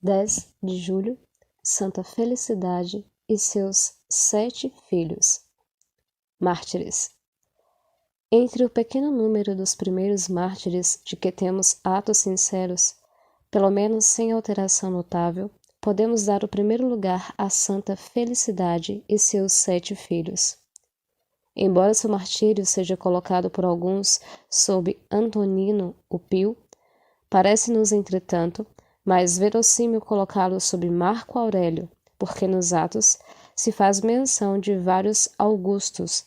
10 de julho, Santa Felicidade e seus 7 filhos. Mártires. Entre o pequeno número dos primeiros mártires de que temos atos sinceros, pelo menos sem alteração notável, podemos dar o primeiro lugar à Santa Felicidade e seus 7 filhos. Embora seu martírio seja colocado por alguns sob Antonino o Pio, parece-nos, entretanto, mais verossímil colocá-lo sob Marco Aurélio, porque nos Atos se faz menção de vários Augustos,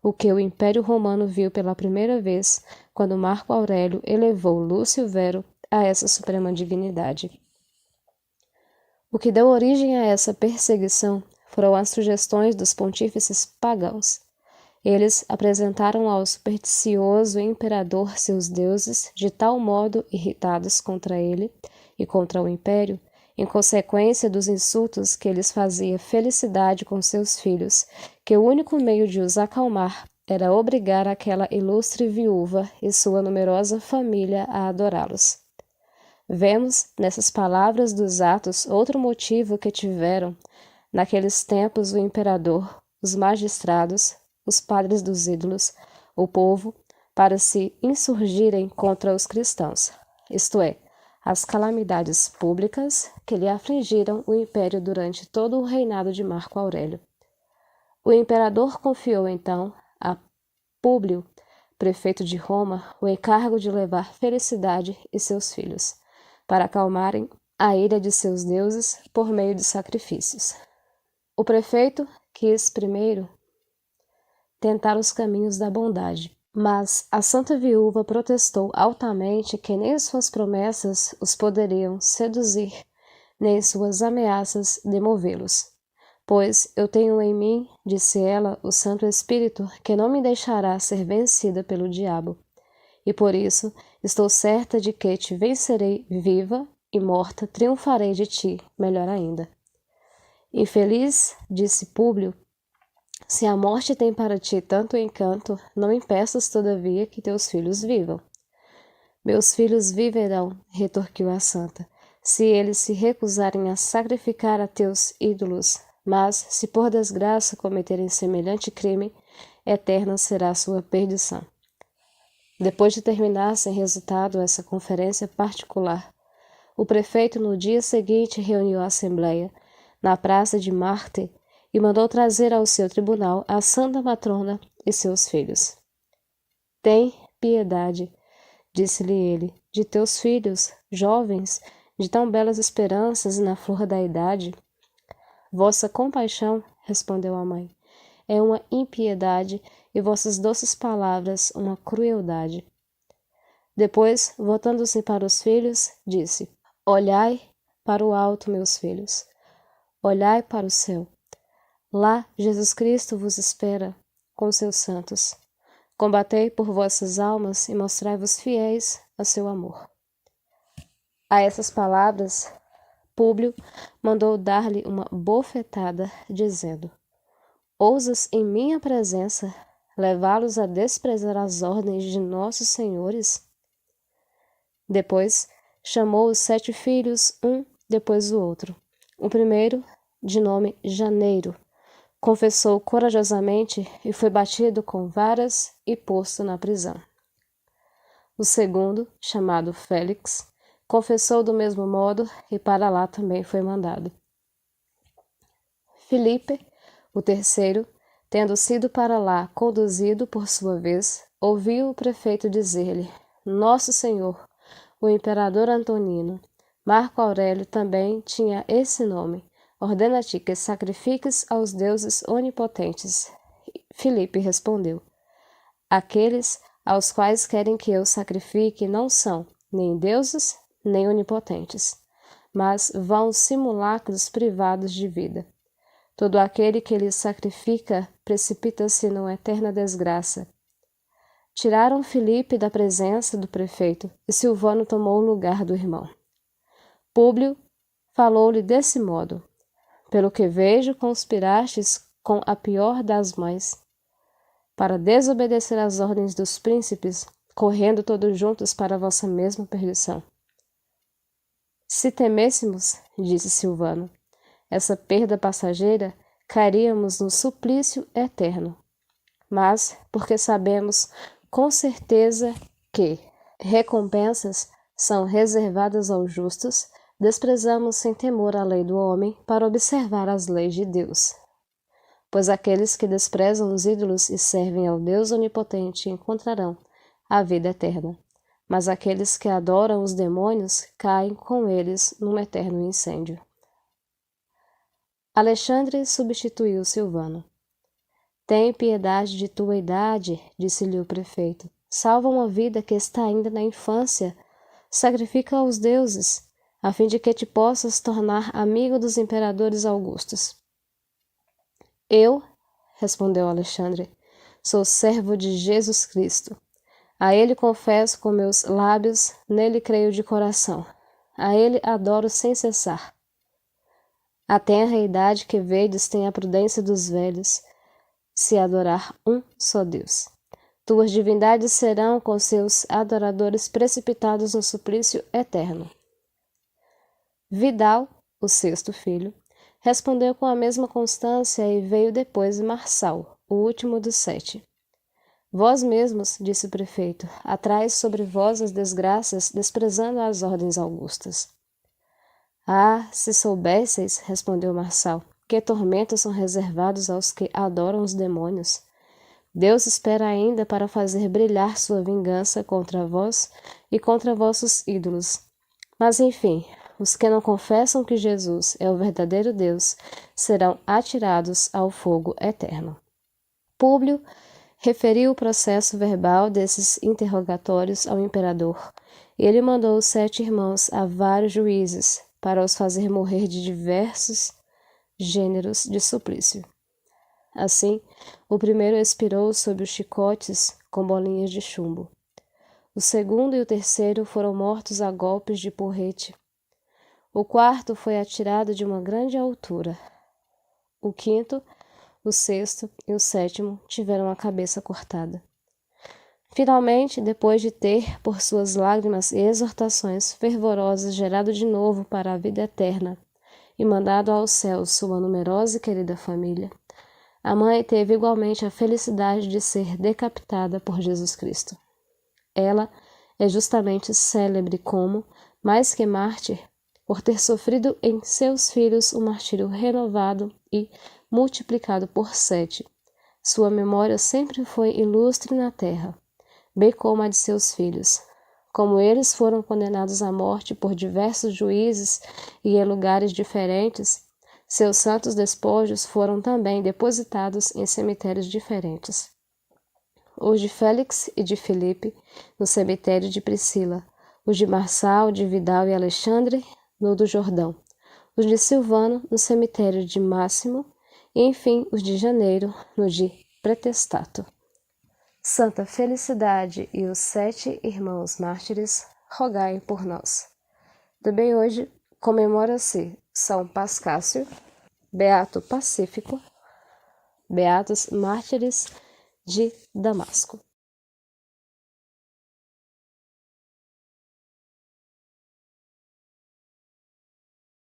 o que o Império Romano viu pela primeira vez quando Marco Aurélio elevou Lúcio Vero a essa suprema dignidade. O que deu origem a essa perseguição foram as sugestões dos pontífices pagãos. Eles apresentaram ao supersticioso imperador seus deuses de tal modo irritados contra ele e contra o império, em consequência dos insultos que lhes fazia Felicidade com seus filhos, que o único meio de os acalmar era obrigar aquela ilustre viúva e sua numerosa família a adorá-los. Vemos, nessas palavras dos Atos, outro motivo que tiveram, naqueles tempos, o imperador, os magistrados, os padres dos ídolos, o povo, para se insurgirem contra os cristãos, isto é, as calamidades públicas que lhe afligiram o império durante todo o reinado de Marco Aurélio. O imperador confiou então a Públio, prefeito de Roma, o encargo de levar Felicidade e seus filhos, para acalmarem a ira de seus deuses por meio de sacrifícios. O prefeito quis primeiro tentar os caminhos da bondade, mas a santa viúva protestou altamente que nem suas promessas os poderiam seduzir, nem suas ameaças demovê-los. Pois eu tenho em mim, disse ela, o Santo Espírito, que não me deixará ser vencida pelo diabo. E por isso estou certa de que te vencerei viva e morta, triunfarei de ti, melhor ainda. Infeliz, disse Públio, se a morte tem para ti tanto encanto, não impeças, todavia, que teus filhos vivam. Meus filhos viverão, retorquiu a santa, se eles se recusarem a sacrificar a teus ídolos, mas, se por desgraça cometerem semelhante crime, eterna será sua perdição. Depois de terminar sem resultado essa conferência particular, o prefeito no dia seguinte reuniu a assembleia na praça de Marte e mandou trazer ao seu tribunal a santa matrona e seus filhos. Tem piedade, disse-lhe ele, de teus filhos, jovens, de tão belas esperanças na flor da idade. Vossa compaixão, respondeu a mãe, é uma impiedade e vossas doces palavras uma crueldade. Depois, voltando-se para os filhos, disse, olhai para o alto, meus filhos, olhai para o céu. Lá Jesus Cristo vos espera com seus santos. Combatei por vossas almas e mostrai-vos fiéis a seu amor. A essas palavras, Públio mandou dar-lhe uma bofetada, dizendo, ousas em minha presença levá-los a desprezar as ordens de nossos senhores? Depois chamou os 7 filhos, um depois do outro. O primeiro, de nome Janeiro, confessou corajosamente e foi batido com varas e posto na prisão. O segundo, chamado Félix, confessou do mesmo modo e para lá também foi mandado. Filipe, o terceiro, tendo sido para lá conduzido por sua vez, ouviu o prefeito dizer-lhe, Nosso Senhor, o imperador Antonino, Marco Aurélio também tinha esse nome, ordena-te que sacrifiques aos deuses onipotentes. Filipe respondeu, aqueles aos quais querem que eu sacrifique não são nem deuses, nem onipotentes, mas vãos simulacros privados de vida. Todo aquele que lhes sacrifica precipita-se numa eterna desgraça. Tiraram Filipe da presença do prefeito e Silvano tomou o lugar do irmão. Públio falou-lhe desse modo, pelo que vejo, conspirastes com a pior das mães, para desobedecer às ordens dos príncipes, correndo todos juntos para a vossa mesma perdição. Se temêssemos, disse Silvano, essa perda passageira, cairíamos no suplício eterno. Mas, porque sabemos com certeza que recompensas são reservadas aos justos, desprezamos sem temor a lei do homem para observar as leis de Deus. Pois aqueles que desprezam os ídolos e servem ao Deus onipotente encontrarão a vida eterna, mas aqueles que adoram os demônios caem com eles num eterno incêndio. Alexandre substituiu Silvano. Tem piedade de tua idade, disse-lhe o prefeito. Salva uma vida que está ainda na infância. Sacrifica aos deuses, a fim de que te possas tornar amigo dos imperadores augustos. Eu, respondeu Alexandre, sou servo de Jesus Cristo. A ele confesso com meus lábios, nele creio de coração. A ele adoro sem cessar. A tenra idade que vedes tem a prudência dos velhos, se adorar um só Deus. Tuas divindades serão com seus adoradores precipitados no suplício eterno. Vidal, o sexto filho, respondeu com a mesma constância e veio depois Marçal, o último dos 7. Vós mesmos, disse o prefeito, atraes sobre vós as desgraças, desprezando as ordens augustas. Ah, se soubesseis, respondeu Marçal, que tormentos são reservados aos que adoram os demônios. Deus espera ainda para fazer brilhar sua vingança contra vós e contra vossos ídolos. Mas, enfim, os que não confessam que Jesus é o verdadeiro Deus serão atirados ao fogo eterno. Públio referiu o processo verbal desses interrogatórios ao imperador, e ele mandou os 7 irmãos a vários juízes para os fazer morrer de diversos gêneros de suplício. Assim, o primeiro expirou sob os chicotes com bolinhas de chumbo. O segundo e o terceiro foram mortos a golpes de porrete. O quarto foi atirado de uma grande altura. O quinto, o sexto e o sétimo tiveram a cabeça cortada. Finalmente, depois de ter, por suas lágrimas e exortações fervorosas, gerado de novo para a vida eterna e mandado ao céu sua numerosa e querida família, a mãe teve igualmente a felicidade de ser decapitada por Jesus Cristo. Ela é justamente célebre como, mais que mártir, por ter sofrido em seus filhos um martírio renovado e multiplicado por 7. Sua memória sempre foi ilustre na terra, bem como a de seus filhos. Como eles foram condenados à morte por diversos juízes e em lugares diferentes, seus santos despojos foram também depositados em cemitérios diferentes. Os de Félix e de Filipe, no cemitério de Priscila, os de Marçal, de Vidal e Alexandre, no do Jordão, os de Silvano, no cemitério de Máximo, e, enfim, os de Janeiro, no de Pretestato. Santa Felicidade e os 7 irmãos mártires, rogai por nós. Também hoje comemora-se São Pascácio, Beato Pacífico, Beatos Mártires de Damasco.